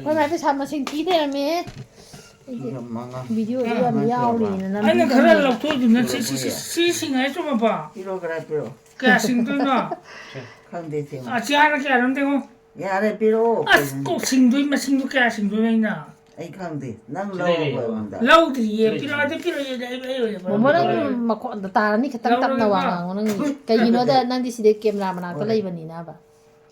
Hôm nay phải xăm mà xin ký theo mẹ. Video 이런 야올리는 아니 그래 럭토도 시싱해 좀 봐. 이러 그래 필요. 그야 싱도나. 강대 생. 아 지하는 게 안 되고. 야래 필요. 아꼭 싱도 있나 싱도 그야 싱도 있나. 아이 강대. 난 러고 온다. 라우들이 예 필요하대 필요해. 뭐뭐는 막 따라니 그땅 딱 나와. 오는 그이노다 난디 시대 게임 라마나 또 레이버니나 봐.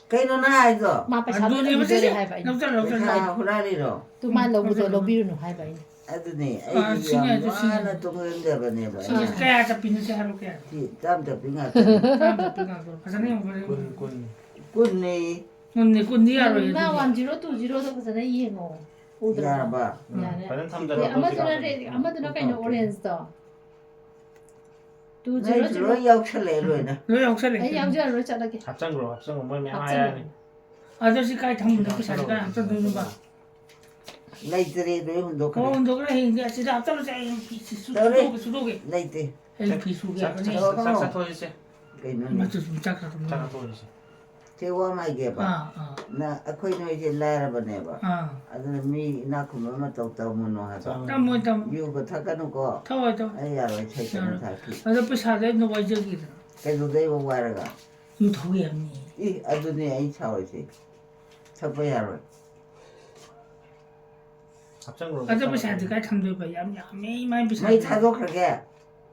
그이노나 아이도. 마 아 패사 눈이 보지. 해 봐. 자 호라리로. 두만 로부도 로비르노 해 봐. 아드니 아, 신기하지, 아이디야 신기해. 하나 또 그런데 봐네 봐. 그야 잡히는 게 하루 그야. 땀 잡히가. 사람 잡히가 그 가자네 그래. 꾼니. 언니 꾼니 하루 해. 나 완지로 두지로도 그전에 이해고. 오더라. 봐. 아마도 그냥 오렌지도. 너 두지로 로 역설래 로이나. 너 역설해. 이 양주로 잘하게. 합장으로 뭐 매마야. 아저씨 까지 당근 넣고 자기가 앞서 넣는 봐. 라이트리 로 운동 그래. 너 그래 이제 진짜 앞서로 수도게. 라이트. 비수게. 싹싹 터지지. 그이노. 맞죠 좀 작아 좀. 싹싹 터지지. 대화마게 봐. 나 아코이 노이제 라라 봐네 봐. 아들 미 나쿠마 똑똑 문어 하자. 땀 유고 타카노고. 타와도. 아야로 체크는 타키. 아저 비사대 너 저기. 그래도 대고 와라가. 너 더위 없니? 이 아드니 아이 차오지. 차고야로. 합장으로. 아저 비사대가 참도 봐. 얌얌이 많이 비사. 마이 차도 그렇게.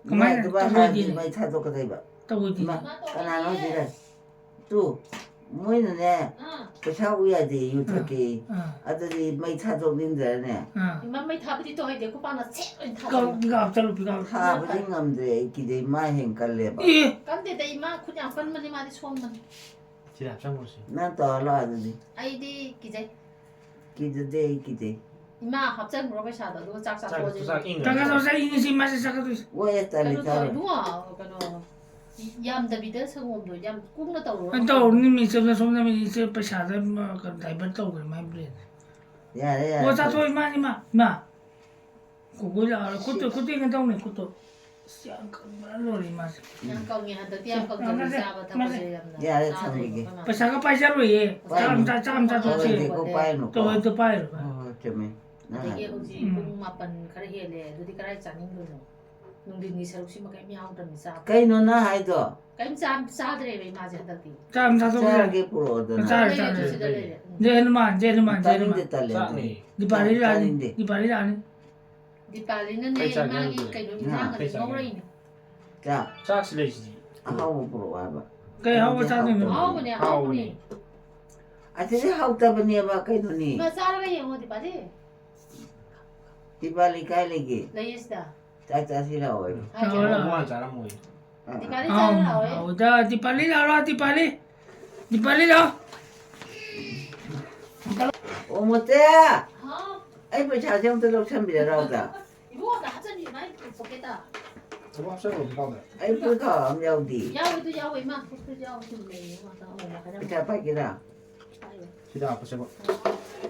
그만 누가 하지 마이 차도 그래 봐. 또 어디? 까나노 지래. 또 뭐이네. 그 차고야지 유터기. 아들이 마이 차도 님들네. 이맘이 타버리 또 해야 되고 빠나 세 그 비가 앞자로 비가. 타버리 감데 기대 마행 깔래 봐. 예. 근데 내 이마 그냥 건만이 말이 손만. 진짜 합장으로지. 난 떠올라 아들이. 아이디 기재 기대 기대. 이마 합작 물어보셔도 누가 짝짝 짝 보지. 부삭 잉. 다가서 사이는 시 맛이 작아도. 왜 딸이 그래도 따로. 누가 그거 얌다비데 성om도 얌 꿈나 떠오르. 또 님이 있어서 손님이 있어 비사대 뭐그 다이버 또 그래 많이 그래. 야야. 뭐 사토이 많이 마. 그거라 그것도 이거 나오네 그것도. 시안까말로리 맛. 양강이 한다 양강도 잡아 다 보지 얌나. 야래 참이게. 비사가 빠져로 예. 짬 좋지. 고 빠이노. 또 빠이로. 좀 되게 혹시 뽕마pan kare hele dudi kare chaning do nungdin ni saruksi ma kaim yaw dam sa cái nó 하이도. kaim sa dre be ma ja dati 짬 사서 그래. 짜게 불어도. 짜. 제일만. 딸인데 딸인데. 싹네. 니발이 아니. dipali na ne ma gi kai do ni ga ngore ni 자, 짝실레지지. 하고 불어와 봐. 그래 하고 사는 haw ne haw ne 아저씨 하우다 보니 봐 그이노니. ma sa ga ye ngodi pa de 디발리 깔리기. la yes da 짜짜시라 오. ha Rồi. ja 뭐한 사람 뭐이. dipali sa la oi 자, 디빨리 나와, 디빨리 나와. 어머때. ha 아이 뭐 자정들로 참비라오다. ibo da hasan ni mai poketa 저거 합장으로 비가네. 아이 불가 엄냐우디. yaw itu yaw ma itu yaw tu ne ma ta ma ka 자 빠기라. 시다 앞에 저거.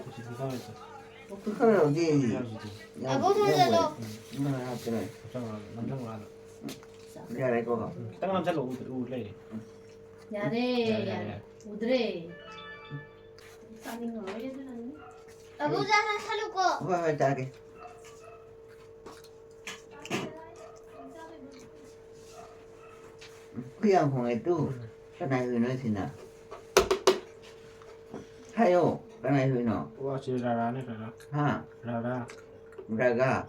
혹시 비가면서. 그걸 어디? 해야지. 아버지도 그래. 합장으로 남장으로 하나. 야래 거. 딱 남자로 우래. 야래 우드레 싸는 거 왜 되는 아버지 하나 사려고. 와 자게. 그냥 공에 또 cái này nữa thì nào hay ô cái này hơi nọ 와 진짜 라라네 라라. ha 라라. raga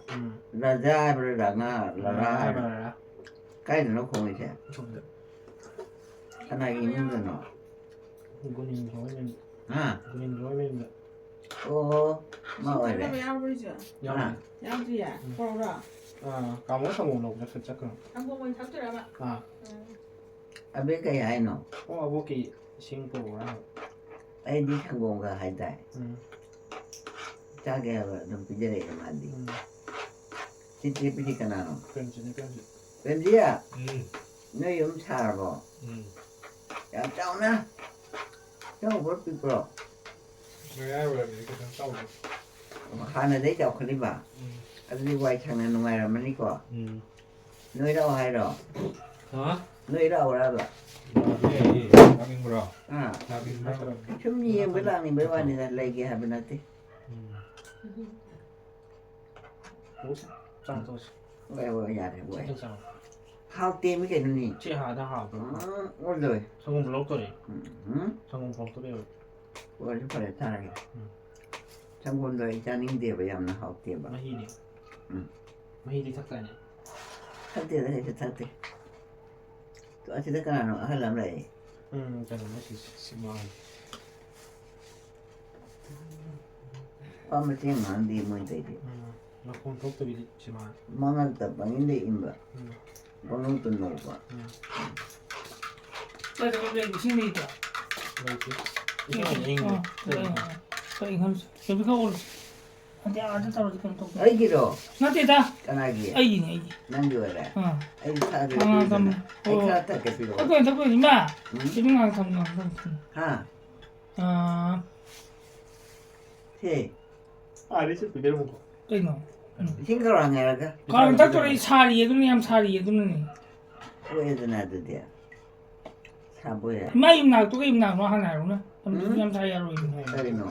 raja raga raga 라라. cái này nó không hay thế 좋은데. cái này những người nọ 이거는 좋아하는. ha 이거는 좋아하는. ô mà ở đây 야우리죠. 야. 야우리야. 보라. 아, 까먹어서 못 먹자 살짝 그. 한 번만 잡더라봐. 아, ở bên cái ai nọ 아보기 싱보라. ai đi thằng gồm cả hai tay 응. cha cái là đừng cái gì mà đi chỉ biết cái nào 편지네 편지. bên gì à 응. nó giống xa rồi 응. ya cháu nè cháu bớt bị pro 왜 이렇게 좀 싸우고. hai này đấy cháu không đi vào 응. anh đi quay thằng này ngoài rồi mình đi qua 응. nơi đâu hay rồi 어? nơi đâu ra rồi 네. 나빙브라. 아, 나빙브라. 좀 이해보다니 몇 원이나 내게 하면 어때? 오십. 짱多少？ 왜 야래 왜? 这张。 하우 때문에 괜히. 这下的好。 올려. 성공 블록거리. 응? 성공 블록거리. 뭘 그래 잘하게. 장군도 이자닝데 왜 하면 하우 때 봐. 마히리. 응. 마히리 탁다니. 탈때 해서 탈때. 또 어찌됐 거나 하려면 래. 저는 맛이 심한. 밤에 지금 안 돼, 뭐 되지. 나쁜 독들이 심한. 망할다 방인데 임바. 방울도 놓고. 그래서 근데 이거 신뢰있다. 뭐지? 이상한 얘기인데. 그래, 이거 여기가 올. 근데 아들 떨어지면 또. 아이기로 나한테다. 까나기. 아이네, 아이. 난주어라. 어. 아이 사들. 아, 그럼. 아이 카타 개피로. 덕분에 임마. 응? 지금 안 삼는 거. 하. 아, 해. 아리스 그대로 먹고. 이거. 싱거로 안 해라가. 가면 닥터리 살이 예두니 함 살이 예두니. 왜도 나도 돼. 사보야. 임마 임낙도 임낙 뭐 하나로나. 그럼 ям 사이로 임낙. 딸이노.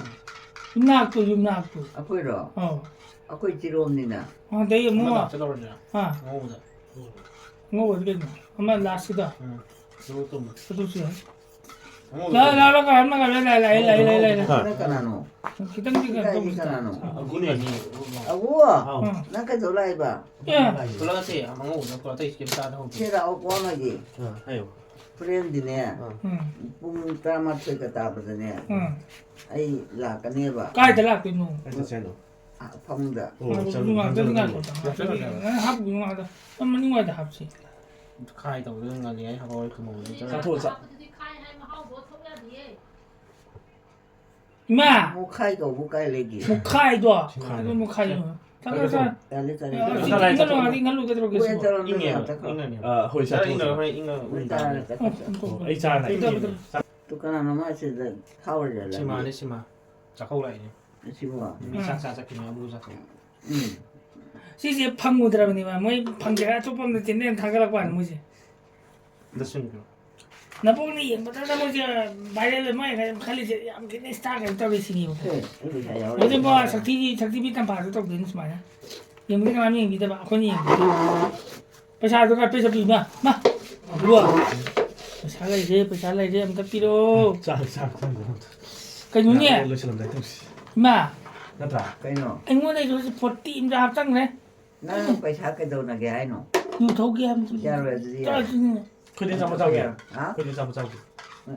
임낙도 임낙도. 아포이로. 어. 아코이 지로 없니나. 어, 내가 뭐. 저러냐. 아, 먹어보자. 뭐 어디겠나. 엄마 라스다. 응. 이것도 뭐. 그렇지. 먹어보자. 라라가 엄마가 라라라라라라. 그러니까 나노. 기등기가 또 그러니까 나노. 군이 아니. 아구와. 응. 나까 돌아이봐. 예. 올라가지. 먹어보자. 또 어떻게 kiểm tra đâu. 제가 오고마지. 아유. 프렌드네. 응. 뿡 따마트가 따버드네. 응. 아이 라까네 봐. 까이들라 그 노. 아, 펑다. 누가 그런가 보다. 하고 누가다. 엄마 누가다 합시. 开到嗰啲嘢，後來佢冇咗。 임마. 뭐 카이가 뭐 카이래기. 뭐 카이도. 그거 뭐 카이. 당가서 달리다니. 이걸로 가지 이걸로 그대로 왜 계속. 저러는 인이야. 거야? 인이야.会下 인가 인가 우리나라 A 站嚟 또 그나 너마시다 카월이라. 심하네 심하. 자고라이네. 심어. 미사사사 그냥 무사사. 시시 방무들하고 뭐 방제가 조금 된데 당가라고 하는 거지. 무슨 거? 나 보니 뭐다 뭐지 말을 뭐 칼리 아무튼 스타가 또 있으니. 어제 뭐 작티 비탄 봐도 또 되는 수만이야. 영문가 많이 믿어 봐. 거니. पैसा पैसा 비마. 마. 누워. पैसा 이제 पैसा 이제 아무튼 필요. 站 cái nhún nhẹ. mà cái nó anh muốn đây rồi phật tìm ra tăng đấy nó phải sao cái đầu là cái ai nó nhiều thấu kia em ra rồi gì cho佢哋有冇周嘅？ hả 佢哋有冇周嘅？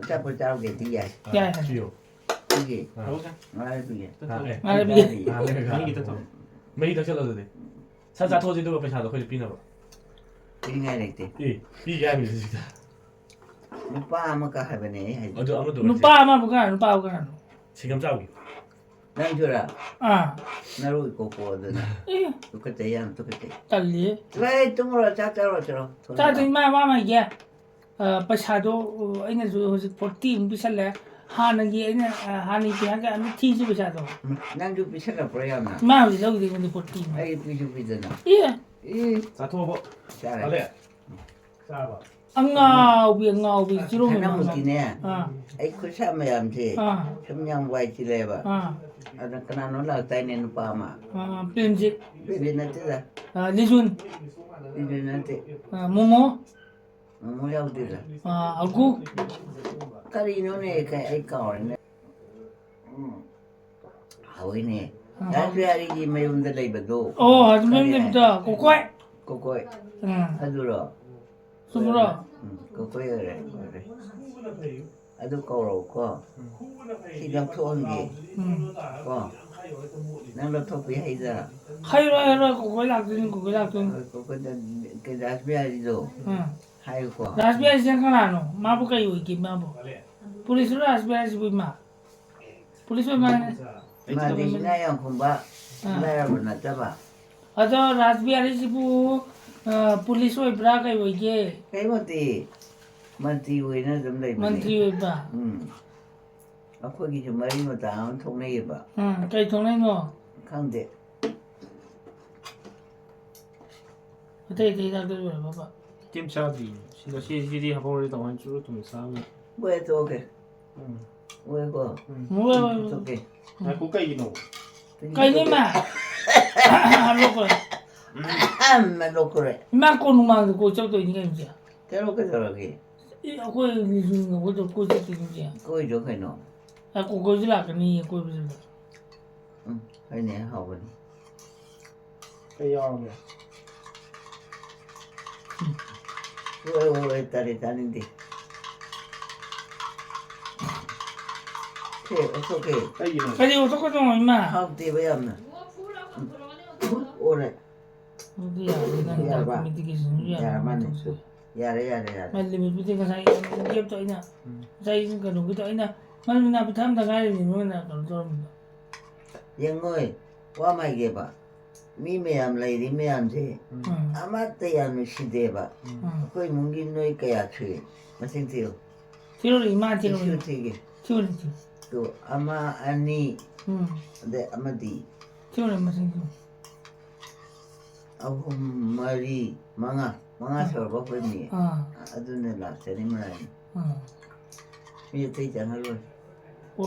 chắc phải trao cái gì vậy dạ 주요。 cái gì好嘅。 nói cái gì à là bây giờ 啊，呢個呢個得未得出到你。山楂拖先都會被查到去邊啊？ cái ngày này thì 咦，B 嘅咪識得。 nó ba mà cả hai bên này hay我都啱啱讀。 lupa mà bukan lupa bukan 情感周嘅。 đang chưa là à nó rồi cô rồi nè eh tôi cái tay ăn tôi cái tay tali lấy tung rồi chắc rồi ta thì mà kia pasado anh là rồi phật tìm bị sao lại 하는 게 아니야 하는 게 아니라 안 티지 비싸도 đang chụp biết là phải ăn mà vì lâu thì mình phật tìm ai biết chụp biết nào 예 이 扎拖波， sao 好 lại 咧，揸吧。 ngao bị chỉ khả năng rồi một tí nè à ai cứ sao mà làm gì à chấm nhang vay chỉ lẹ bà à cái nào nó là tay nên pa mà bên gì bên này thế là lý xuân bên này thế momo mua đâu thế là algu cái gì nó này cái ai cỏ này hỏi nè đã ra đi gì mấy ông ta lấy bật đồ 어 아줌마님 됩니다 고코이 cô coi 응 ăn rồi 스물어 cô coi rồi ăn đồ cầu rồi co thì đang thua gì 응 co đang lo thua bị hay ra 하이라 고코이 락든 cô coi cái giá bia đi rồi 응 hay quá 라스베리 생각나노 마부가 이기 마부 police 라스베리 보이마 police 만 mà thì nay ông không ba nay là mình là ba 아저 라스베리 지부 police 브라가 이게 cái mà thì quên nó giống đây 만트리 봐 à khôi cái chỗ mấy mà tao không này bà 응 cái 통에 너 không thể 어떻게 대답을 해 봐봐 kiểm tra gì? Xin lỗi, CCTV học rồi tổng hành chủ tụi mình sao? 왜 저게? 응. 왜 그? 뭐야 저게? 나 고까이 노. 까이니마 알로고 안 놓고래. 마코누마 고 저도 인간이야 저렇게 저렇게. 이 거기 리즈는 거도 고저도 인간이야 거기 저게 너. 아 고고지라 그니 고고지 응. 아니 하고니. 빼요. 왜 딸이 다닌데? 어떻게? 까이 노. 그리 어떻게 좀 임마 하우디 왜 없나? 오래. 어디야 이난 다 미디게션 야 맞네. 야래. 말리미 비디가 사이 기업도 있나 사이 그 누구도 있나 말미나 비탐다 가리니 뭐나 그런 영어에 와마 이게 봐. 미매암 레이디 매암제. 아마떼야는 시대 봐. 거의 뭉긴 너희 거야 그. 마생태요. 티로리 마 티로리 티게. 티로리 또 아마 아니. 근데 아마디. 티로리 마생 아홉 마리 망아 서버 거니. 아두네 라세니 말이. 미에 장할로. 오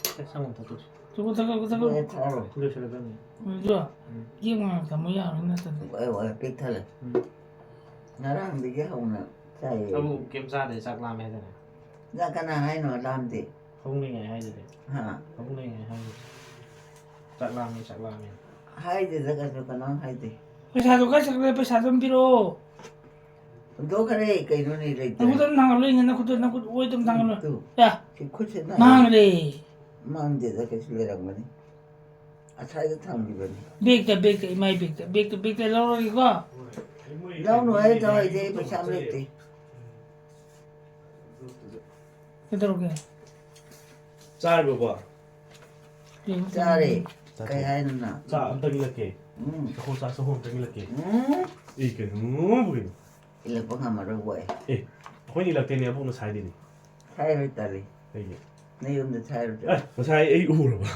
세상은 더 좋지. 저거 왜 타로? 그래 저러더니. 좋아 기억나 뭐야 그랬어 왜 빅탈래? 나랑 되게 하고는 자이. 아무 게임 사대 싹 라면 해야 되네. 나 가나 하이노 람데. 홍링에 해야 돼. 하. 홍링에 해야 돼. 싹 라면. 하이데 자가 가나 하이데. पैसा कैसे करे पैसा तुम पिरो दो करे कई नहीं रहते ना खुद मांग लो ना खुद वो तुम मांग लो तू या कि कुछ ना मांग ले मांग दे तो कैसे ले रहा मैंने अच्छा ये थाम भी बनी बेक माय बेक लो रो को लाओ नो है तो ये पैसा लेते किधर हो गया 짤 봐봐. चारे कहीं है ना 자, 엉덩이 이렇게. 호사 소금 엉덩이 이렇게. 이게 보이네. 이래 보가 말을 왜 예. 혼이 이렇게 내가 보는 사이들이. 차이를 따리 이게. 내 용도 차이를 아, 사이 에이 우로 봐.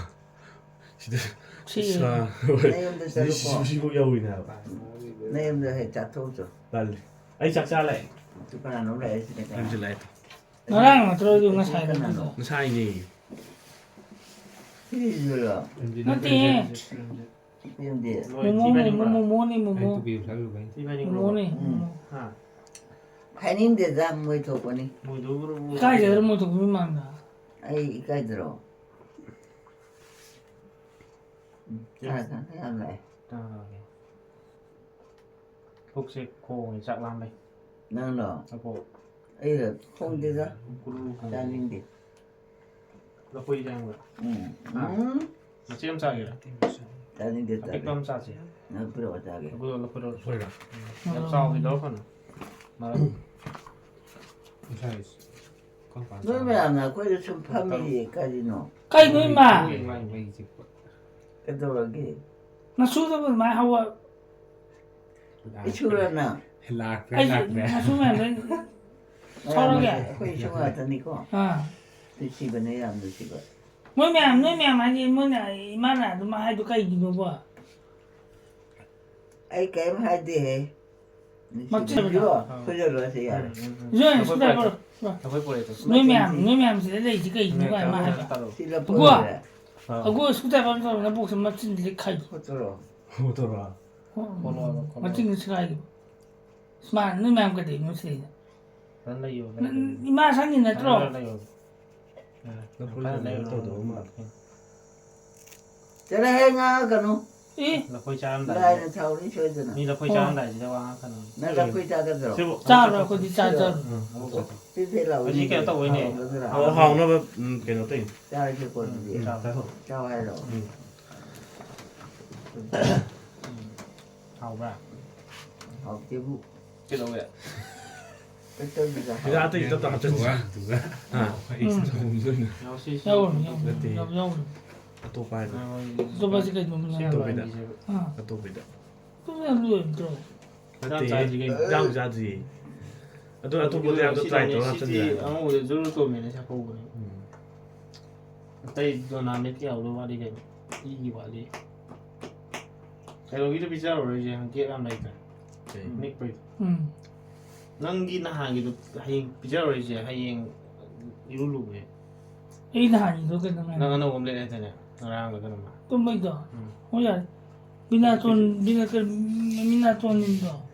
진짜. 치 내 용도 자르고 시시고 야오이나 봐. 내 용도 해 자토죠 빨리. 아이 작자래. 두 번 안 올라야 되니까 잠시래. 나랑 들어도 나 차이 나 사이니. 이리로 나한테 이런데 뭐니 하. 파닌데 잠뭐 저거니 뭐 누구로 까지 들으면 또 고민만다 아이 이까지 들어 알았어 해야래 혹시 공이 싹 라면. 너너 하고 이래 홍대자 구루 다닌데 너 보이잖아 거. 응 지금 사기라. 다닌데 빅 범 사지. 나 부러워 자게 그거 넣고 소리가. 옆 싸우기 넣거나. 말아. 너왜 안 나? 거기서 좀 파미까지 너 까이 너 임마 그러게 나 수도 많이 하고 이출하나 아이 나 수면 서로게 거기 좋아하더니까 아 집에 안 드시고 뭐면 많이 뭐냐 이만아 너 많이 까이 기도 봐 ai kém hai tỷ Mà chưa được. bây giờ rồi thì à rồi 수다 봐 더 보여줘. 너면 세대 지가 있는 거야 마 thì là Ủa? bữa 그거 수다 봐서 나 보고 맞춘 데 카이 rồi 오더라. 맞춘 거 시가 이거 스마 너면 그때 무슨 난 레이요. 이마 상이 나 들어 너 볼래? 또 너무 cho nên ngã cái nó 이 나 거의 잘한다. lại là sau đi chơi rồi 니 나 거의 잘한다 이제 와 하는. nó là quay ra cái rồi 세보. 짜라 거기 짜자 thế thế là Ở dưới kia tao quay nè. 하고 너 cái nó tỉnh. chào cái quần gì 자서. chào hai rồi hào ra. học tiếp vụ Cái đâu vậy? cái chân gì ra 그 아들 있었다 갑자기. 누가? 아, 무슨 Nhau xí. 야오 또 봐야 돼. 또 봐지가 너무 나 또 보이다. 아 또 보이다. 또 누워 들어 맞지? 장 자지. 또 보자 또 트라이 또 City 하자. ông ngồi dưới tôi mình sẽ không rồi. Tây tôi làm mấy cái ảo đâu đi cái gì vậy đi. Cái đó cái bây giờ rồi gì hàng kia làm này cả. Nick break. ꯅꯪꯒꯤ ꯅꯍꯥꯟꯒꯤꯗꯣ ꯍꯌꯦꯡ ꯄꯤꯖꯔꯣꯏꯁꯦ ꯍꯌꯦꯡ 이룰로 해. ꯑꯩꯅ ꯍꯥꯟꯅꯤꯗꯣ ꯀꯩꯅꯣ ꯅꯪ ꯑꯅꯧꯕ ꯑꯃ ꯂꯩꯔꯦ ꯍꯥꯏꯇꯥꯅꯦ ꯉꯔꯥꯡꯒ ꯀꯩꯅꯣꯝꯃ ꯇꯨꯝꯕꯩꯗꯣ ꯍꯣꯏ ꯌꯥꯔꯦ 미나톤인도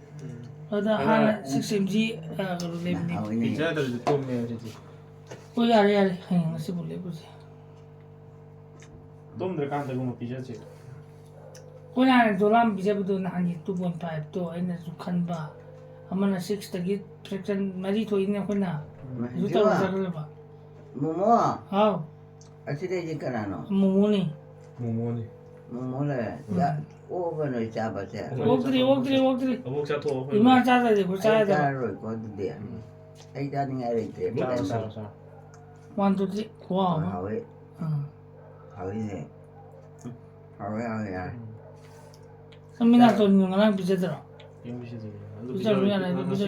어다 하나 식심지 그로 내비니 하오이네. 피자들도 좀 내야지. 어 야래 그냥 같이 볼래 보지 좀 들어간다 그러면 피자지. 그냥 돌람 비자부터 나니 2.5 또 아이나 죽한바 아마나 6 프랙션 마리 또 있네 그나 주다 가서 봐 모모 아우 아치레지 까나노 뭐니 뭐뭐니 모모래 야 오버는 잡아서 옥들이 어묵 사토 이마 짜다 되고 짜야 돼 짜로 거든데 ai cha nên ai để tiền 자, tiền 자, 자. 완도지 고아 hỏi 응 hỏi gì hỏi à 미나톤 거랑 비자더라 임시들이. 비자 뭐야 비자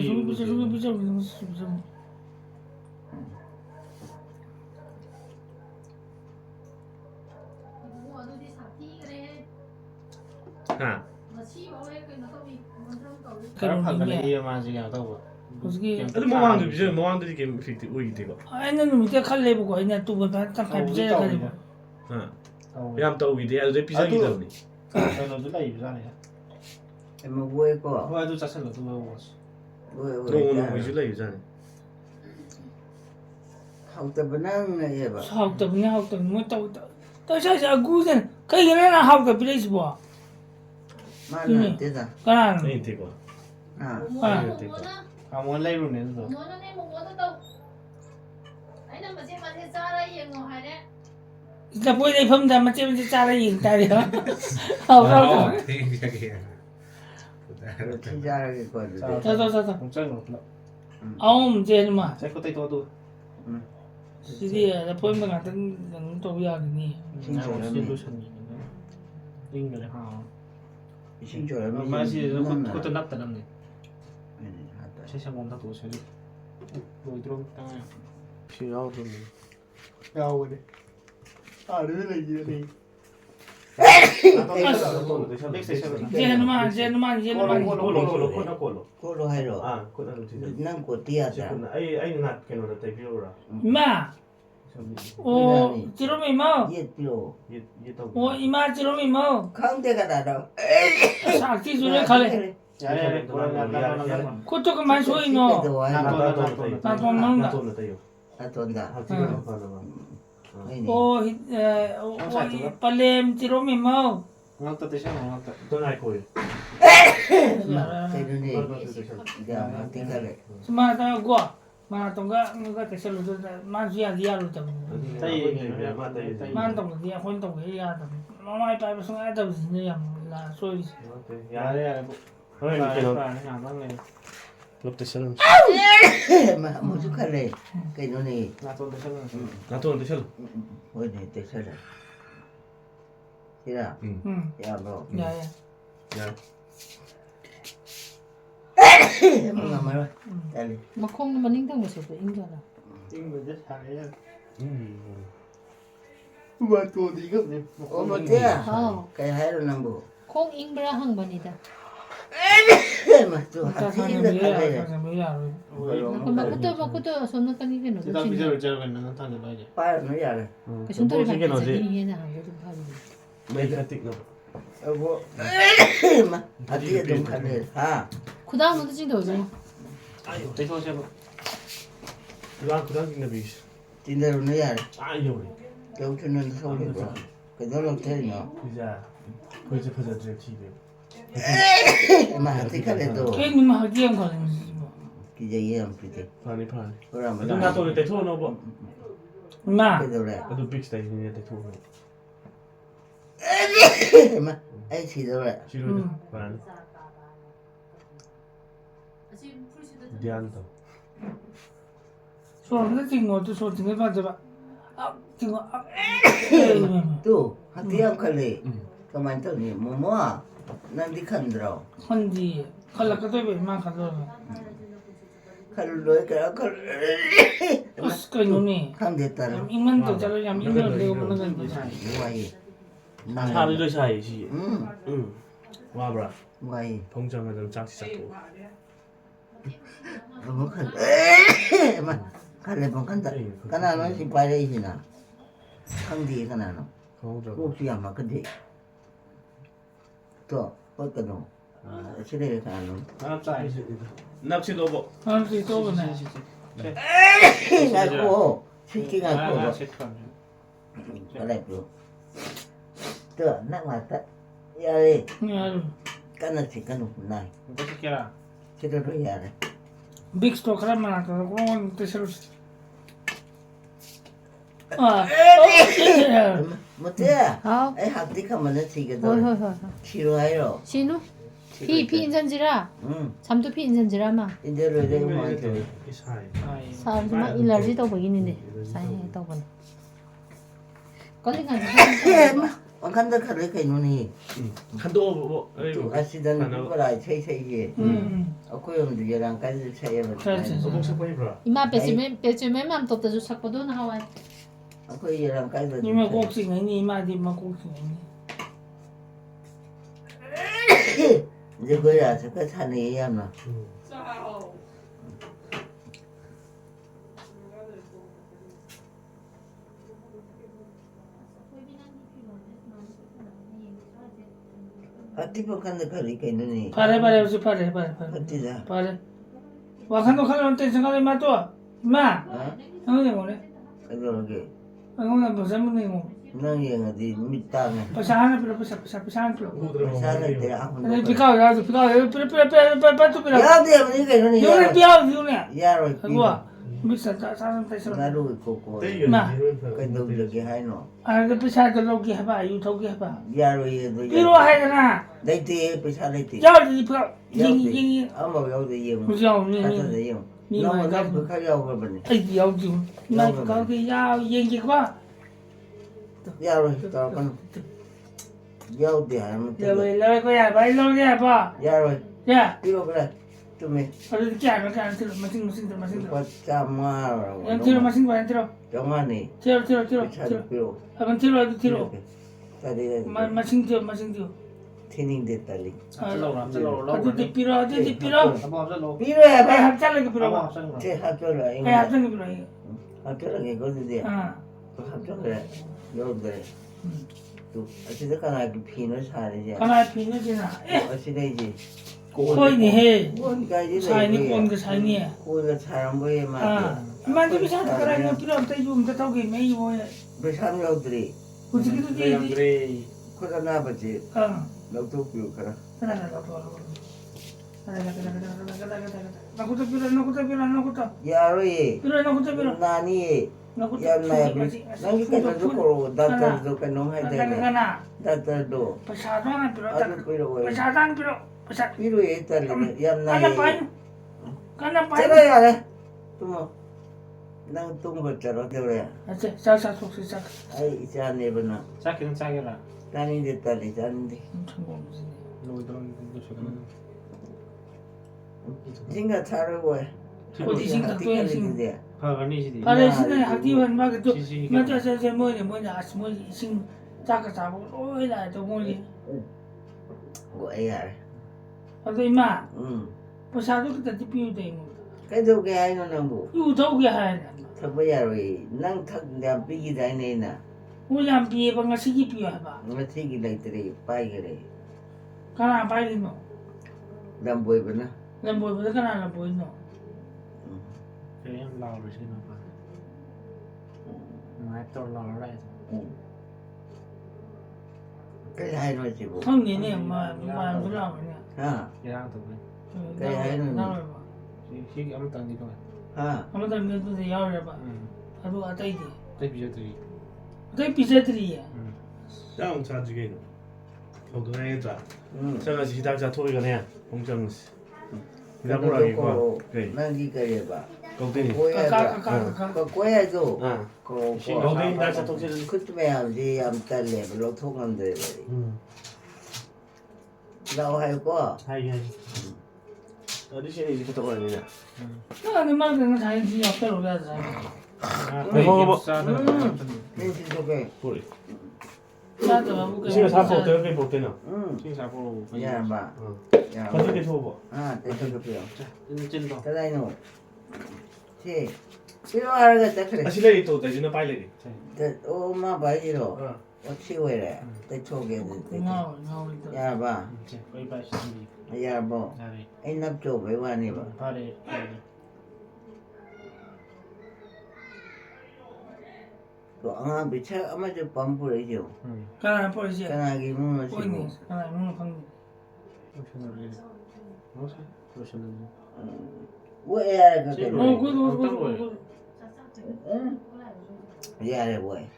하 그럼 판단에 그런 게 이해만지게 하다고. 어떻게 근데 뭐왕도 비자 뭐왕들이 게임 이펙트 오이 되고 아이는 밑에 칼레 보고 아이는 또 뭐다 딱 비자 가지고 야 또 오이 돼 아주 비자 기다니 저는 나 입잖아요. em mua quê của 그래도 자살로 또 먹었어. quê 또 오는 거 줄라 유잖아 học tập năng này vậy học tập nha học tập mới tao sao sao cú thế cái này là học tập đấy chứ bộ mà là thế nào cái này 에이 되고 à 아무 레이로 내서. là bữa nay hôm nay mà chơi chơi ra đây hiện tại đó học đâu rồi thì ra cái quần 자, thôi 공짜는 없나? ông chơi mà 제 것도 또. thì là bữa mình ăn từng tôi giờ thì xin chào em 시도 셨니. 잉글 하. xin chào em 맛이 그것도 낫다 낫네. 세상 온다 도셔. 뭐 들어 땅에. 피아오 좀. 야오네. 아, 르르 이래. 제노만 cô lo hay rồi 아 그다음 진짜 năng của tia sao 아이 나 걔는 때 필요라 이마 오 지롬이 뭐 biết điều 얘도 오 이마 지롬이 뭐 không thể cả đâu 삭지 줄에 갈래 야야야. 그것도 그만 소이 너 나도 먹는다 나도 나도 à tuần đã 아 지금 하나 đây này 오 빨렘 지롬이 뭐 응았다 대신 응았다. 돈할 거예요 mà cái đó này giờ mà tiếng cái này 스마다 고 마동가 누가 대설로 만수야 리아로 좀 만동 리아 혼동 리아 좀 마마이 빠이 송아 좀 진짜 나 소이 야야야. 롭대 셔는 mà một chút cái này cái nó này 나도 대신. 나도 근데 셔 ôi này tới sao đây thế nào 응 ya bro 야야 야 mà mà đây mà không mà ninh thằng một số tuổi in rồi là 잉글 잘해. 음 우와 또 이거 네. ôi một tia ờ cái hai là năm bộ không in bra hằng bần đi ta mà tôi 다 hạt 사는 được cái này 거야 뭐야 còn mà cứ tôi 손 nó cái cái nó 일단 xin 비자를 제가 있는 탄을 봐야지. ba nó giờ này cái chúng tôi phải 이게 cái gì 너지 như thế nào để chúng ta 메이카 틱 bộ mà hạt tia đúng cái này à 그 다음부터 진짜 오잖아 대소 제가. 그다음 빅나비 tin đâu nó giờ này 아 이거래 đâu cho nên không được rồi cái đó là thế nhở 이자 그저 그저 집에 mà hạt tia cái này tôi 괜히 하기엔 거는 cái gì em phải thế 파니 파니 có làm 근데 나도 그때 토너 뭐 마 cái đâu này 나도 빅 스타일 때 토너 mà ấy thì đâu này 싫어도 파니 디안도 소는 띵어도 소 띵을 받아 아 띵어 tu hạt tia cái này cái mình tự nhiên mua mua nên đi khăn rồi 헌지 칼라까도 왜만 가서 khăn lưới cái đó khăn 어스까 이놈이 không thể tận 이만 더 잘라 양 이만 내가 먹는 건 ngoài 차를 샤이시 응 와브라 ngoài 봉장을 좀 짝지 잡고 뭐 간. 만 갈래 본 간다. 가나는 시바레이시나. 강디 가나는. 혹시 아마 근데 또 어떤 시대에 가는. 납치 넣어. 아무튼 또 보네. 나고 시키 가고. 그래 또. 또 나왔다. 야래 까나치 까놓구나. 이거 시켜라. 제대로 야래. 빅 스토어 그러면 안 돼. 그건 뜻으로. 아. 못해. hả 에 학디 가면은 thôi 지게도 thôi thôi 싫어해요. xin luôn phi phi 인선지라 응. 잠도 피 인선지라마 이대로 내가 뭐한테. sao mà allergy tao bởi này sai tao vẫn có những ngày 간다 카레 가이노니. 한도 뭐 또 아시던 거라 체체이. 어코용도 얘랑까지 차이로. 소독 해봐. 이마 배쯤에 맘 떴다 줘 삭고도 나와 어코 얘랑까지. 이마 꼭지 아니 이마디 마 꼭지 아니. 이제 거야 저거 사는 얘야나. 아티포 간다 카레 가이노니. 파래 없이 파래. 어디다? 파래. 와칸도 칼로 텐션 가래 마또. 마. 어? 형님 뭐래? 그러게. 형님 무슨 문제 뭐? 너희 어디 밑땅에. 파샤하나 필요 파샤하나 필요. 사는 데 아무. 아니 비가 빠또 필요. 야데 아버지 가이노니. 요래 비야 요래. 야로. 그거 미사 사람 대서. 나루 있고. 마. 그도 저기 하이노. 아, 그 비싸게 로기 해봐. 유토기 해봐. 야로 얘도. 필요 하잖아. 내때 비싸 내때. 야지 비가 이 아무 여기 영. 무서워. 가서 영. 너무 나쁘 가려고 버네. 아이 여기. 나 거기 야 얘기 봐. 야로 떨건. 야우데 하면 돼. 야, 거야. 바이로게 해봐. 야로. 야, 이거 그래. 좀에 어디 깨면 안 들어. 마신 들어. 과자마라고. 안 들어 마신 거안 들어. 정만이. 들어. 필요. 한번 들어. 다리 마신 들어. 태닝 됐다리. 어디 필요. 한번 필요해 봐. 합작하게 필요. 제 합조를 해 이거. 합작하게 필요. 합조를 이거지. 아. 합조를 여러분들. 또 어찌됐거나 피는 살이지. 하나 비너지나. 어찌되지. 코인이 해. 꼬니까지 사인이 꼰게 사인이. 꼬니가 사람 보에 아. 맞게. 만지 비싸다 그러면 필요 없다. 이거 더 매이 뭐야. 그 삼형들이 어떻게도 돼. 그래. 코로나 아버지 어. 너도 비우 그라. 나고도 야로이 필요. 나니 야나야 nangi까지 좋고 다들도 그놈 해야 돼. 다들도 Pasado pero 아주 필요해. pasado pero pasado. 필요해 딸리는 Kana 얌나이. pa. 제가 야래. 또뭐 난 똥거처럼 그래. Ase sa 속시 sa. 아이 자네브나 짜기는 짜게라. 다니데 딸이 자는데. 노이드론 도시는. 생각 잘하고 해. 어디 생각 또 해, 생각. 파가니시디. Palestina aktivan mag to. Mata sa 뭐냐 asmo 신 자가 잡고 오이라 또 뭐니. 뭐야? 아도 이마. Pasado pasado kita dipiu de mo. 그래도 그 아이는 뭐 Yu tau ge ha. 더버야로이 난 탁내 비기 다니나. Ulam pi ba nga sige piu ba. 뭐 티기 라이트리 빠이그래. Kana pa rin no. 난 보이구나. Lambo ba kana lambo no. 그냥 라오를 시나 봐. 마이 또 라오래. cái hai nói gì bộ Không nhìn này mà cứ làm vậy. ha 얘랑 또 그래. cái hai nó 희귀 아무것도 안 이거. ha 아무튼 그래도 야를 봐. 아주 아다이지. 데뷔저들이. 그 비자들이야. 짱 자지게. 저도 해자. ừ 제가 기다자 토리가 내. 공정 씨. cái 기다보라 nó 이거. có 그래. năng đi cái bà 거기. quay 까까까까. có quay rồi 아. có 거기 날짜 통제를. cứ về làm gì làm tay lẹ mà lâu thuốc làm gì lâu hay quá 하이 하이. 어디시에 이렇게 떠버리냐. 나는 말은 자연히 옆으로 가자. 아, 먹어봐. nên xin cho cái 뿌리. 나 사도 이신가 사포 되게 볼 때나. 응. 신사 보러 야봐. 야. 같이 계속 봐. 아, 대충 그래요. 찐찐더 그다이 노. 티. 필요하겠다 그래. 아실레이 또 대진은 빨리. 엄마 봐지로. 어. 치워래. 대초게. 고마워 고마워 야봐. 이제 거의 빠지는 야보. 나리 애납 왜 와니 봐. 발에 또 아, 비차 아마 저 밤불이죠. 가나 버리지 까나기 문을 보이니 치고. 가나 문을 방 로션을 뭐지? 로션을 왜 해야 그게? 제로. 그거 응? 야래 왜?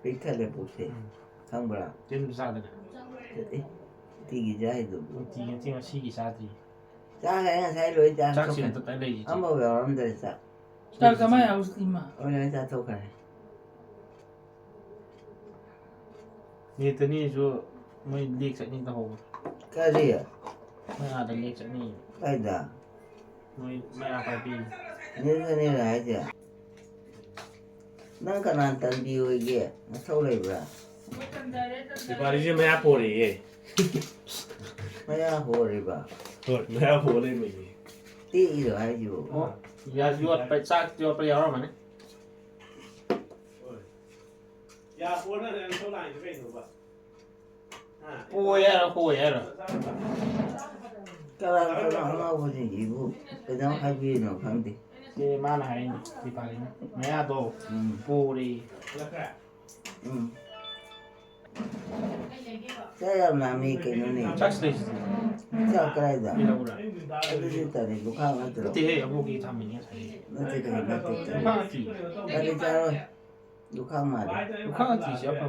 빅탈에 보세. 강브라. 좀 사다 디기 자해도. 뒤에 뒤에 시기 사지 자해가 사이로 자. 작시는 또 딸래지 아마 왜 어른들 사. 딱 가만히 하고 있어 임마 오늘 자 토카네.นี่ตัวนี้ชัวไม่เรียกจากนี้ตะโห 까지야. ไม่อาจจะเรียกจากนี้ 까이다. ไม่อาจไปปี 내년에 하자. 난가 난 딴디오에게 서울에브라. 이바리지 매야 보리. 마야 호리바. 그 매야 보리 미. 띠이로 하지고. อย่ายวดไปซากยวดไปยาวมัน 야, 보는 소라이 왜 있는 거야? ป่วยอะไรป่วยอะไร 까랑 하나보지 이부. 그다음 하비노 강디. ที่มาไหนที่ไปไม่อาจโตปูรี 자야 남이 깨누니. ชักสเลส 자 그래다. นี่เราละ 어디지다니 누가 만들어. ที่ให้พวกที่ทำอย่างเงี้ยใส่ 너한테 그래 ลูก 맞겠다. ค้าตี 나리 자로 누가 말이. ลูกค้าตีเสียเปล่า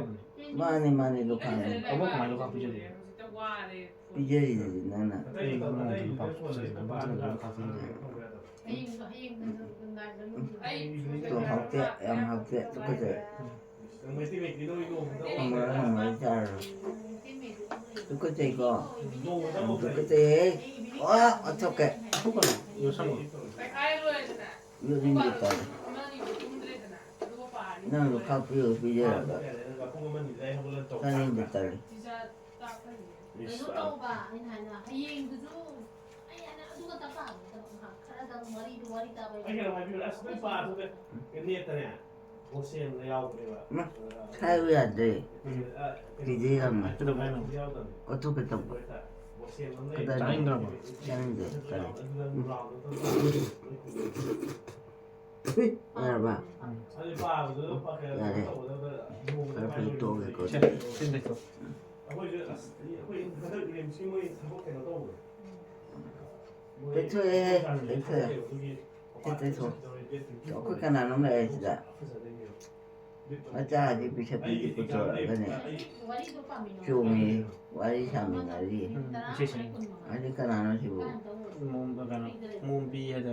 เนี่ย 많이 누가 말이. เขาบอกมาลูกค้าพิจารณา 삐져리지 나는. เอ้ยก็มองถึงความสวยงามบ้างลูกค้าพิจารณา 또 학대 학대 그때 한번 잘 그때 이거 그때 와 어떻게 ทุกคนอยู่สมอง 요즘 됐다 나는 카피 비자라 나는 됐다 사유야 돼 비자가 뭐 จะต้องให้มัน 어떻게 또 จะให้เงิน 하는데 알아봐 야래 카피 또 오겠거든 ใช่สิ้นเด็กตัว 배터에 배터야 배터 조금만 나는 거야지다 맞아 아직 비셔도 붙어 그네 좀이 와리삼이 나리 ใช่ใช่ 아직까 나눠지고 มุมแบบนั้นมุมบีอะไร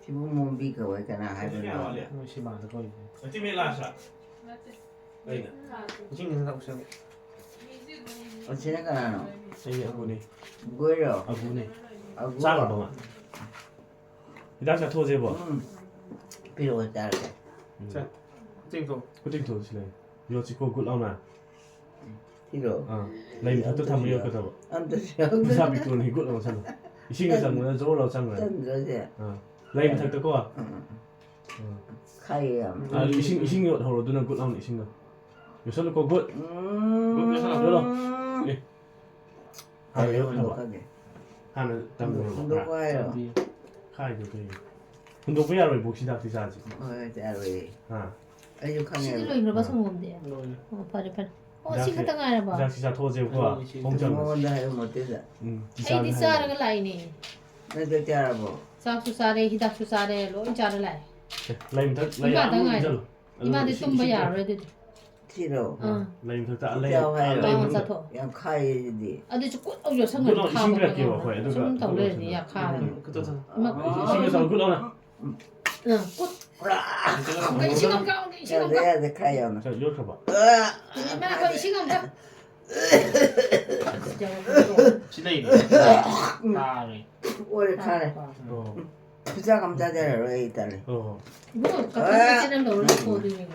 지금 몸비가 왜 그나 하는 거야 ไม่ใช่บาทก็อยู่ 어찌 밀라샤. 아이나. จริงๆเราใช่ 어찌나가 나노 이 아구네. 뭐요 아구네. 아구 싸가 봐. 이다샤 토제 봐. 필요가 짧게 จริงตัว 그때 토실래. 요 찍고 굿라우나. 필요 아. 라임 다 뜻하면 요 그다 봐. 아무튼 부사 비토니 굿라우 산. 이 신경 상은 저로 산 거야. 던져지 어. 라임 탁 듣고 와. 카이야 아, 이 신경 하러 두는 굿라우 이 신경. 요선은 거 굿. 예. 아, 요 행복하게 하는 담으로. 행복해요 카이도 돼. 근데 왜 알아 복시다 비사지. 잘해 아. 아주 시들로 강해 이러봐 성공돼 โดย 파리 시그다 가야 봐 자 진짜 토제과 공장. 뭐다 해 못해서 에이디 싸르가 라이니 너도 잘하고 싹수 싸래 히닥수 싸래 로인 자르 라이 라임 탁 이마 당아요. 이마데 tumba 야르데 싫어 라임 탁 라임. 라임 사토 그냥 카이지 아데 저꽃 어여 상을 그럼 카 신경 끼워 봐요. 누가 좀 더래니 야 카. 그때도 신경 상 굿라우나. 꽃 그 시간 가운데 시간 가 해야 돼 카이야 자 이렇게 봐. 맨날 그 시간 가 ชิได้เลยตาเลย 오래 카네 어. 부자 감자들 왜 있다래 어. 뭐 같은 찌는 거 올라 보드는 거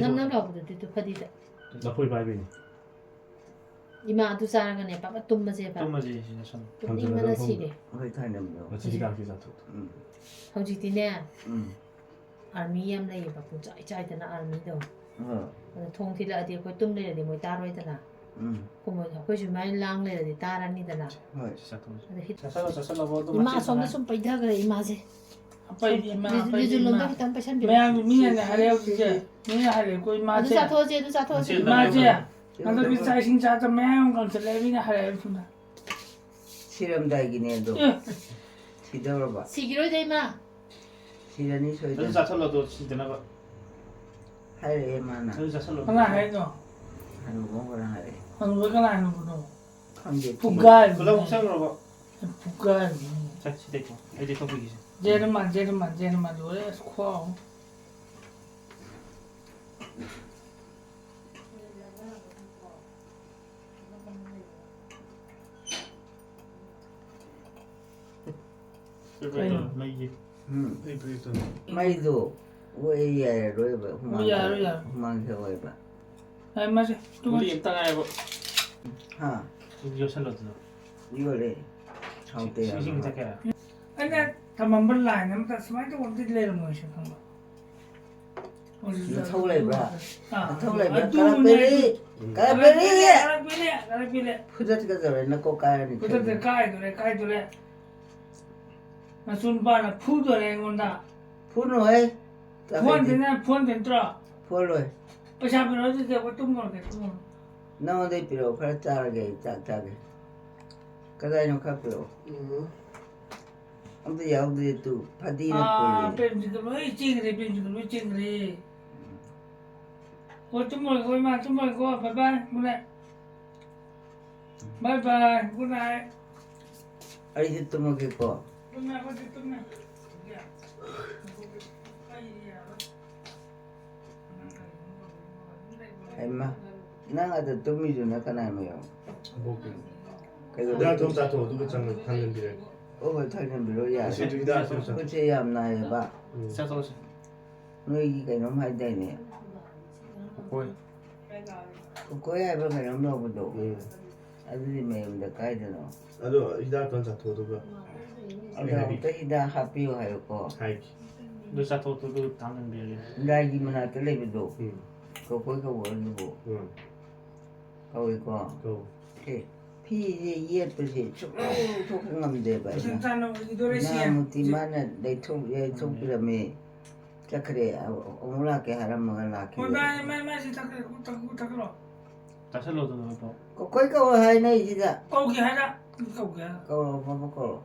남남 라고도 또 파디다. 나포이 바이베니. 이마 두 사랑은 봐봐 ตุ้마제 봐. 똥맞이 진짜 참. ตุ้이마나 시래. hơi thay nằm đâu 지지가 기자 또. hꯧ지티네 ừ 아미 얌 레이 봐. ጫ이 짜이드나 아미도. ờ 통틸라디 거 ตุ้레디 뭐 따로이더나. 고모 거주 많이 랑레디 따라니더나. thôi 진짜 똥맞이. 근데 잘 살라고 또 이마 맞지 손에 않아? 손 빠이다 그래 이마제. 아빠 이제 마 아빠 이제 리줄론다 마 기타 빠산 비. 매양 미네 하래요 이제 미네 하래 거의 마제 누사 토제 누사 토제. 마제 나도 비싸 신자도 매양 건설에 미네 하래요 좀 실험 다이긴 해도 예 뒤돌아봐 시기로 되마. 시련이 저도 소이다 잘 살라도 진짜 나가. 할 애만 저도 잘 살라도. 하나 해도 하는 거랑 하래 한 왜가 하는 거도 관계 부가 그러고 생각을 봐. 부가 자, 시대 있고. 이제 똥이지. 제르만 요래 스코어 mấy mày 왜 이래 로이바 뭐야 후만 세워봐 아이 맞아 또 우리 인터넷에 하 우리 살라도. 이거래 상태야 시신 자케. 아니 tamam berlain nam tak semai tu waktu dia lerung macam tu. thâu lại bà thâu lại bà Aduh, Calabria pilih. Pudat ka rồi nó có cái này Kita terkai tu le. Nasun pa na phu tu le ngonda. phun rồi Phun tin tra. phun rồi Pasal pun tu dia waktu mor ke tu. nó đây biểu phải trả cái trả cái này nó khác biểu ông bây giờ ông đi tu phát đi nó Ah, phun pen juga lo, cingri. Waktu mor kau mah, tu mor kau bye bye, mulai. Bye bye, good night. 아이지 또 먹겠고. 똥나 거기 똥나. 야. 엄마, 나가도 또 미주나 까나매요. 먹게. 그리고 내가 좀 자토 누구 장면 당근 비례. 어버 타는 비로야. 시주이다 진짜. 그치 얌나요 봐. 사서 너희 그놈 할 때네. 거의 그거야 봐 그놈 너보도. 아들이 매운데 까이드노. 나도 이다 던 자토 누가. 어디 또 이다 하피오 하였고. 하이키. 너 사토도 당근 비례. 나기만 할 때레비도. 응. 그거가 원이고. 응. 거기고. 또. 피 예쁘지. 조금만 돼봐. 진짜로 이도레시야. 나무티만은 내 톡이라며. 자 그래 오물하게 하란 먹을라게. 뭐나 말마시 타그로. 다슬로도 넣어. 거기가 하이나 이지다. 거기 하자. 거기야. 거로 먹고.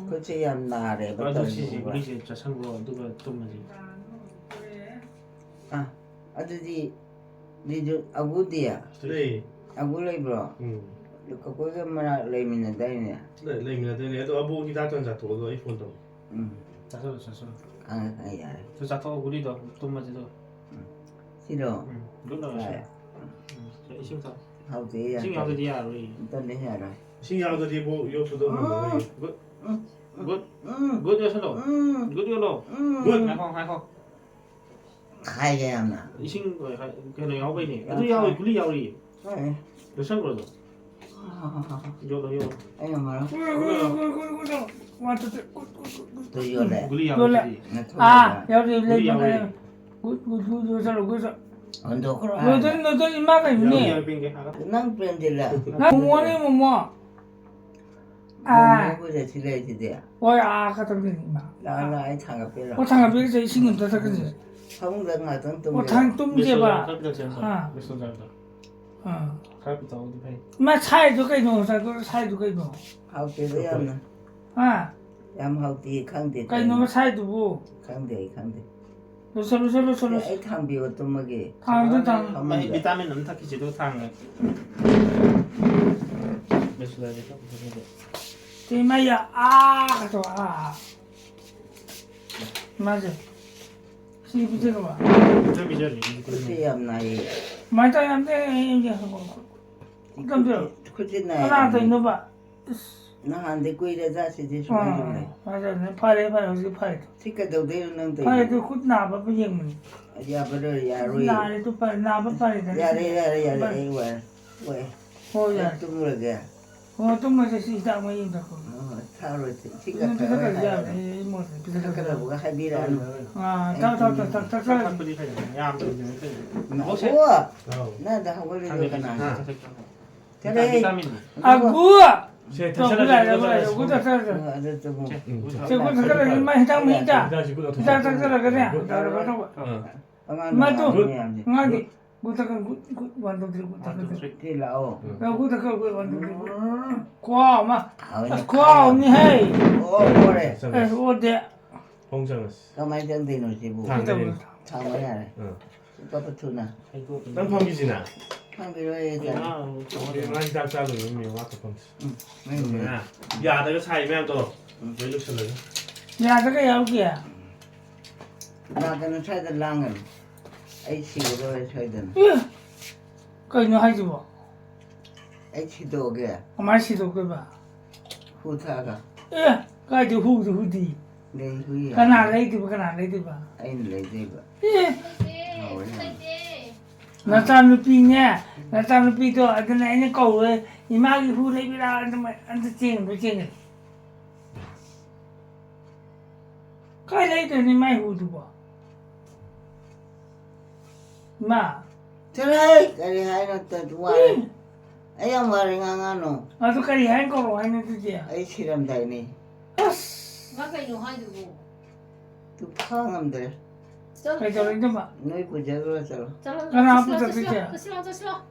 그치 얌나래. 아저씨 우리 집 저 상고 누가 좀 뭐지? 아 아들이 니저 아구디야. 네. 아구레이브로. 응. 거기가 뭐라 레미는 다이네. 네, 레미나 되네. 또 아부 이다 던 자토도 이폰도. 다슬로. 강하야. 저 사토 우리도 좀 뭐지도. 싫어. 놀라요. 저 이심사. 하우디야. 신경도 디야 우리. 던데 해라. 신기하더니 뭐 요프도 뭐. 굿 여슬로. 굿 여로. 굿 하이호. 가야 하나. 이신 거 그는 야오베니. 또 야오 굴리 야오리. 네. 저 상고도. 요로. 아유 뭐라. 꿀꿀꿀꿀꿀. 완전 또 요래. 굴리 요래. 야오리. 아, 여기 우리 레이먼. 굿굿굿 굿. 언더 그러. 너도 이마가 있네. 야빙게 하가. 난 뺀질라. 나 뭐니 뭐. 아, 뭐보다 지레지 돼. 뭐야 갖다 드리니 마. 나나 아이 장가 빼라. 뭐 장가 비서 신경 더 그지. 성당 같은 또 뭐 tum제 봐. 아. 몇 살다. 어. 갈비도 어디 배. 마 차에 두개 놓은 그 차에 두개 놓. 하우디도 얌나. 아, 얌 하우디 강대. 그 놓은 차에 두고. 강대. 서로. 아이 탕비고 또 먹이. 당도 당. 많이 비타민 넘다 키지도 탕. 몇 살이야? 대마야 아 가서 아. 맞아. 시비제가 봐. 저 비저리. 그치 얌나이. 맞아 안돼 이제 하고. 깜짝. 그치 하나 더 나이. 있는 봐. 나한테 꾸이래 자시지 수만 좀 내. 맞아 내 팔에 어디 팔에. 티까도 되는 데. 팔에 그 나봐 보이면. 야버를 야루이. 나를 또 팔 나봐 팔에. 야래 왜? 뭐야. 또 모르게. 또 뭐지 시다 뭐 이거. 사로 이거 티까. 비싸다 뭐 비싸다. 그래 뭐가 하비라. 아, 딱. 뿌리 가야 돼. 야, 아무도 좀 해. 우와. 아우. 나도 하고 있잖아. 그래. 비타민. 아구야. 제 또 그래. 요거다 써. 아저도 뭐. 저거 그래 이만 해당 미자. 다시 그거 더. 자 그래. 나로 맞도. ngadi gutakan wandu tribu takan tilao. ya gutakan wandu tribu kwa ma kwa ni hey 그래. ode 홍장스. 가만히 정대는 지부. 당근. 참아야. 응. 빠빠투나. 난 펌기지나. 한비로에 있잖아. 많이 달달로 의미 와서 펌스. 응. 야, 내가 차이면 또 왜 욕설래? ya taka yaukia 나는 차이들 랑은. H로 차이들. kai no haji bo H도 오게. amasi do ke ba 후타가. kai de hu di 내 후야. kana lai di ba 아인 레이지가. na ta nu pi nya na ta nu pi to adana ni kau le imagi hu le bi la an ching do ching kai lai de ni mai hu du ba ma 저래. 그래 하이는 또 좋아. 아야 말이 강하노. a tu kai han ko hai na tu je 아이 실험 다이니. Maka yung hai dugo. 또 파함들. kai to le ba 너희 부자로 서 Chalo. Kana apa tak kerja? Sila.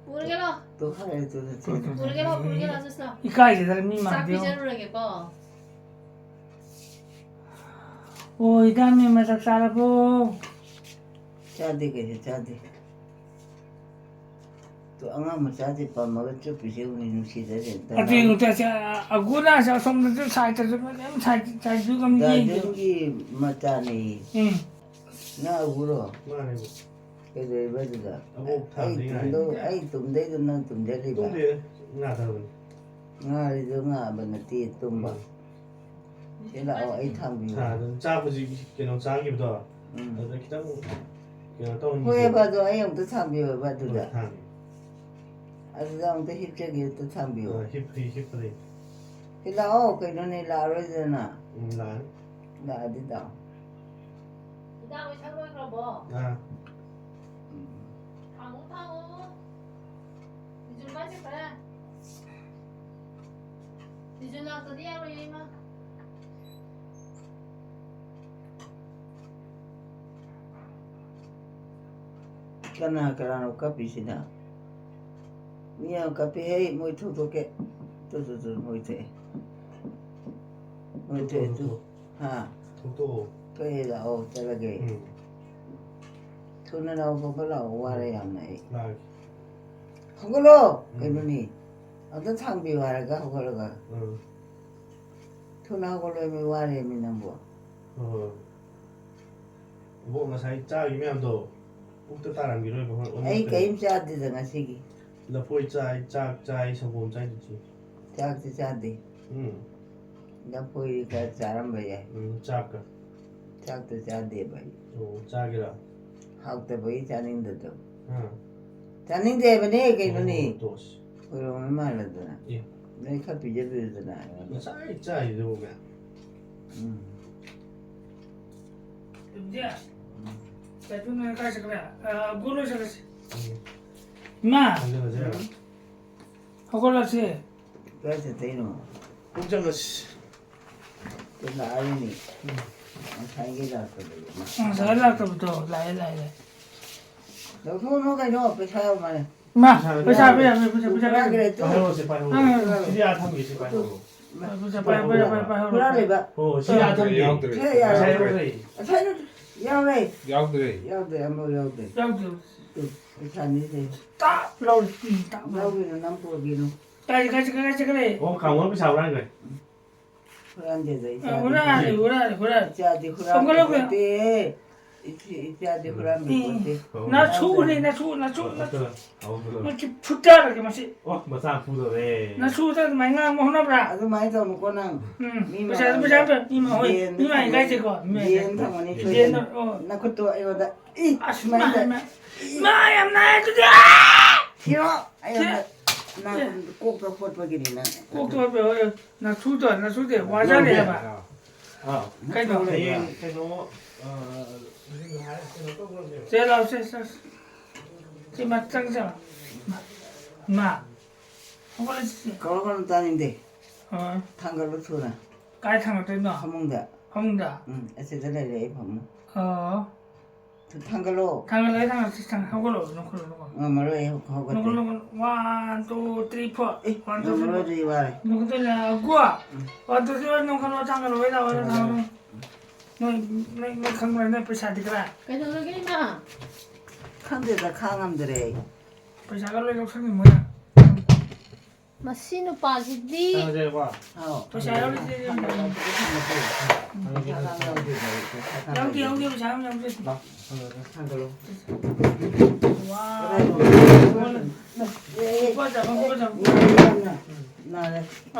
Purgelo. 또 하래 또 저. Purgelo sila. ikai je dal mi ma Sapi dio jaru lagi pa. oi da me ma tak sala po 자디 그래 자디. 또 앙아 마차지 빠마가 쭉 비세우니 누시다지 어떻게 그때 아구나서 som도 사이트도 좀 사이트 좀 나 이. 저기 마차니 응. 나 울어 Mà này 그래 버드다 뭐 다른 아이 또 아이 tum데도 나 tum데리 봐 Tung thì ngả thờ mình nga ri do nga banati tumba ela ai thambi thả cha của gì cái nó cha kịp rồi ở cái nó tao hoye ba do ai ông to thambi ba do da thả azang to hip chegi to thambi hip đi ela o kai no ne la ro jana là la di da 이따 우리 창고에 그럼 뭐 à 방어 니준 빠질 거야 니준 나서 니하고 이마 kana karano kapi sina mia kapi hei moi thu to ke to moi te tu ha thúc tô to e la o ta la ge thu na la o ko la o wa re yam nai là hongolo kai no ni 어떤 상비 와라가 hongolo thu na hongolo mi wa re mi nam bo bộ mà sai cha ý em đồ cũng tự ta làm gì rồi còn ai game cha di da ngasigi là phôi trai cha trai xong gồm trai gì cha ti cha di ừ da poi ka charam ba ya cha cả cha to cha de ba ồ cha kia là hak te bai cha ning da to à cha ning de ba ne kai no ni tốt ro ma la da Iya. nei ka pi je bi da na mà sai cha gì đâu cả 이제 대통령 가서 그래. 고로서 마 anh là gì 고로서 ka se te no cũng chẳng là to na ai ni sai ge da to ma 살라부터 라이라이. no thu no kai no pe cha ma ne 마 보자 ra cái to phải không sẽ phải không chỉ ra thăm gì sẽ phải không 보자 ra le ba ồ chỉ ra thăm gì thế ya sai rồi đây sai no ya le 야구들이 ya de am ya de 여기 tu cha ni de 딱 라우 딱 ra vi no nam po gi no 같이 그래. ồ cảm ơn cái sao ra rồi ran de de cha 오라. cha di khura Hongolo ko te cha di khura mi ko te 나 추우네 나 추워. ồ 푸다르게 맛이. mà sao phu rồi đây 나 추우다 많이가 뭐 하나 보라. adu mai to no ko nang 보자. 이마 호이. 이마 이가 지고. yen thang ani choi yen 어. na ko to ayo da i mai da 마야 나 그래. 싫어 아유 나 꼭 더 포트기니 나 꼭도 배워요. 나 추우다. 와자래 봐. à cái nó cái nó 제가 없었어. 지금 장장. 마. 뭐랬지? kalau kan taninde 어. tanggal thuna 까이탕을 뜯어. hamungda 홍다. ese dale le pam 어. tu tangalo 당을 하고로 놓고. ngamaro e ko ko 놓고 1 2 3 4. 1 2 ngamaro 3. di ware 놓고들야 구아. 와도 저 놓고 당을 왜 나와 너 강물에 पैसा दिख라. 그래서 마 khande da khangamdre पैसा 걸로 욕심이 뭐야? 마시 누빠지디 sao đây qua ao पैसा 여기 여기 잠 tangalo 와. e 보자. na le 어.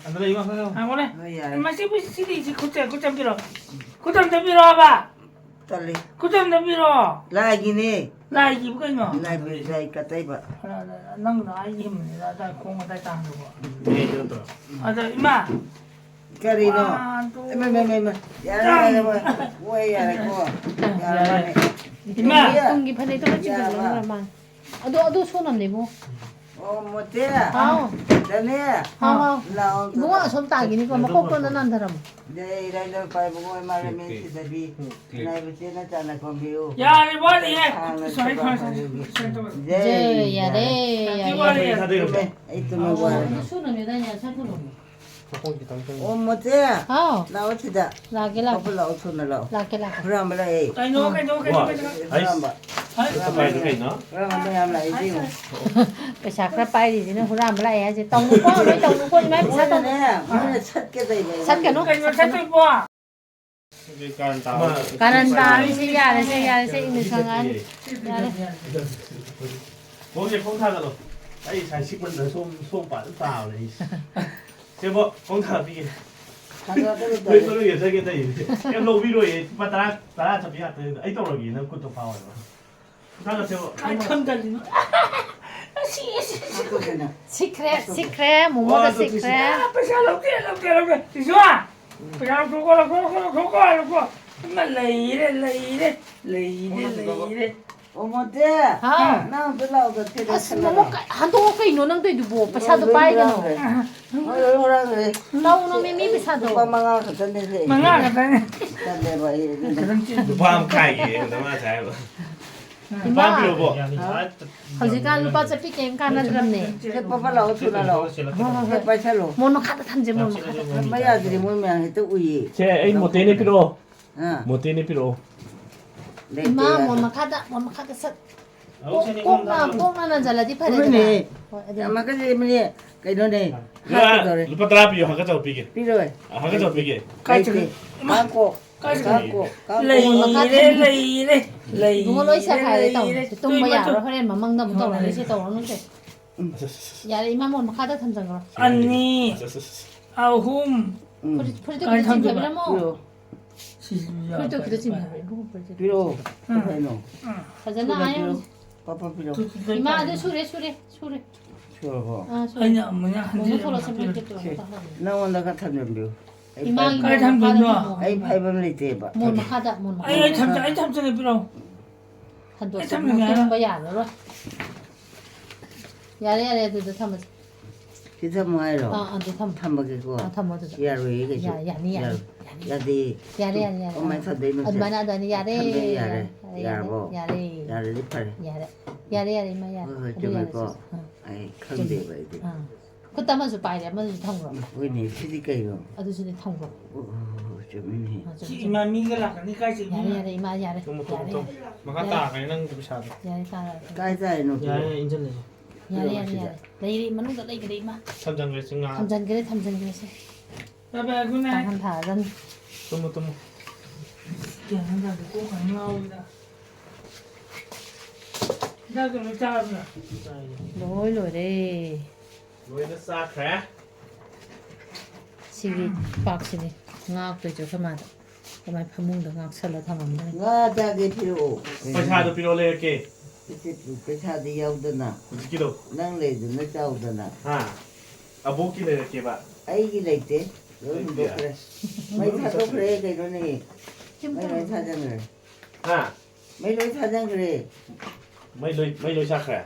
anh đây qua sao 아 그래. ya 마시 부시디 고점 빌어. 고점 더 빌어 봐. tali 고점 더 빌어. lagi ni 나 이기 뭐가 lai bi lai katai ba 나 이기 뭐나 공부 다 땅도 거. đây được rồi 아저 이마. karino 또. me ya we ya ko ya 이마. 공기 판에 떨어지고 그러면 어도 손 없네 뭐 oh motea 아우 dane 아우 lao 뭐가 손 딱이니까 뭐 꼭또는 안 들어 dei dai dai pai bo mare me si dabi nai bu chena chana ko biu 야, 이 뭐니? 소리 이제 야래 이거를 야래 sao đây được ai tu me wa 손은 몇 달이야 살펴 저거 당장. 어머지 아우 나오시다 라게 라 커플 나오소나라 라게 라 그럼 말해 Kaino Wah, 그럼 봐 Sampai itu kayak no. 그럼 내가 말해 지금 ไปฉากระไปดินะฮูรามไรฮะจะต้องก็ไม่ต้องก็ไม่ภาษาต้อง 오늘 찾게 돼 찾게 놓 Kaino sa 뭐 이게 깐 다. 가는 다음에 세야래 세 있는 상한 야래 거기에 콩타가도 아이 잘 씹었는데 손 빠졌 다 네. 제가 콩타 비게. 왜 그러게 저게 돼. 야 로비로에 따라 잡이야. 아이 떨어지는 것도 봐요. 다가 제가 참 달리는 시크레 뭐뭐다 시크레 Pesa Siswa Pesa koko leire 어머지 아 나 들라오고 테레 뭐뭐 한동 거 있는 놈도 있고 배사도 빠이가노 뭐라 그래 나오는 미미 배사도 오빠마가 그던데 Mga katanya 근데 봐 누밤 카이게 너무 잘 봐. 이마 누밤 필요 뭐. hꯧ지kan lupa cepi 게임 가나 들었네 오빠 나오소나라 해빠살로 모노 카드 탐지 모노 카드 마야들이 모면 또 우이 제 에이 뭐 되네 필요. 어 뭐 되네 필요. 이마 모노 카드 싹 꼭나 잘라디 파래 그러네 아마 그게 뭐니 그러네 야, 루파 드라피요. 하가 저 비게. 필요해 하가 저 비게. 까지 갖고 leire 누구 로이 사카래 또 뭐야 그래 맘망나 못 알아 이제 또 오는데 야 이마 모노 카드 탐정 거 Ani Ahum 프리도 그렇지 잡으라 뭐 Siswa 프리도 그렇지 필요 해노 하잖아 아유 빠빠 필요 이마 아들 수레 필요 아 수레 Anya 뭐냐 너무 털어서 이렇게 또 나 오늘 같은 놈도 이마 이마 Kaya 탐정도 아이 파이범리 대봐 모노 카드 모노 Ay 참전에 필요 한도 좀 거야 너 야래 도 탐지 기타 뭐해로 아안돼 탐 탐먹이고 탐모도 야로 얘기지 야니 야디 야래 엄마 사대는 아니마나 아니 야래 야보 야래 야를 리파래 야래 이마 야 좀 이거 아이 큰데 봐야 돼 그따만서 빠이래 먼저 탐거 왜니 시디까요 아저씨네 탐거 좀 이니 Imamigala Nikaji 야래 이마 야래 Makata kayo nang bisado. 야래 따라 까이자에 놓고 야, 인절래. 야래 레이리 만우다 레이리 이마 천장 그랬nga 탐전 그래 세 Sabi ko na 당한 다른 tumo. Yan ang sabi ko kanina Dago na sabi 로이로래 로이는 싸크래. 시기 박시니 ngak도 저 그만 파문도 ngak 살라 담았네 나 자기 필요 파샤도 필요래 이렇게. 배차도 야우드나 기도. 난 레이드 나 자우드나 아. 아보기네 이렇게 봐. 아이기 레이드 너는 뭐 그래 많이 사도 그래 그러네 많이 사장을 아. 많이 사장 그래 mấy lối 싸크래.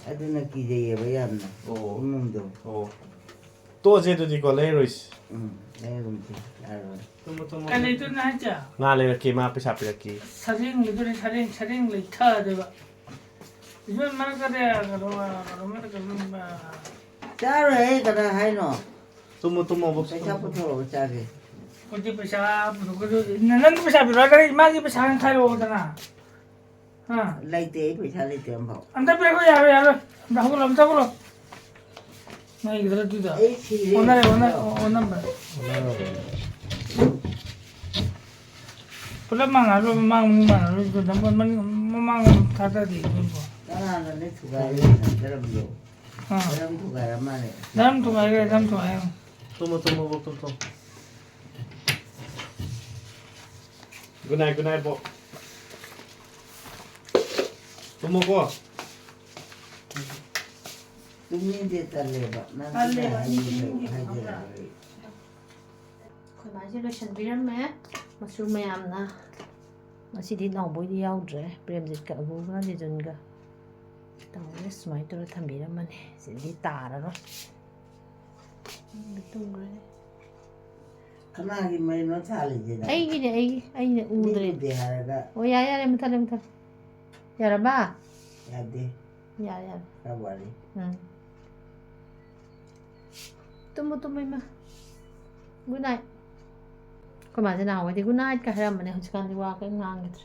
아드나 기대해 봐야 한다 오. 놈도 오. 또 쟤도 이거 레이로이스. 내가 그렇지 알아 tumo. Kala ito na siya 나래 이렇게 마피샤 이렇게. Saring ito rin saring lita diba Diba maragaya 짜래 그래 하이노 tumo 배차부터 짜게 Kunti pa siya Nanan pa siya pero magi pa siya tayo na Ha 레이드 배차 레이드 한번 Anda pero ko yaro Takulo Ngay gila dito 에이치 Ona ba Pula mga dito Mamang tata di 나는 내 두가야 사람도 Ha 사람 두가야 말해 Dam tu kaya tumo. Good night po. tumo ko. 뚱닌데 딸래봐 난 딸래봐. khởi máy cho lotion viram mẹ mushroom mayam na masidi nong boy di yaudre prem jit ka go ga di jon ga tang ne smai to thambiram mane sidi ta ra ro bitung re 가만히 말이너 살리지 아이네 우드레 데 하라가 오 야야래 못하래 야라 봐 야데 야야 가버리 응 tumma ima. Good night. Kuma zina wadi good night ka haram mane hujkan di wa ka ngang gitu.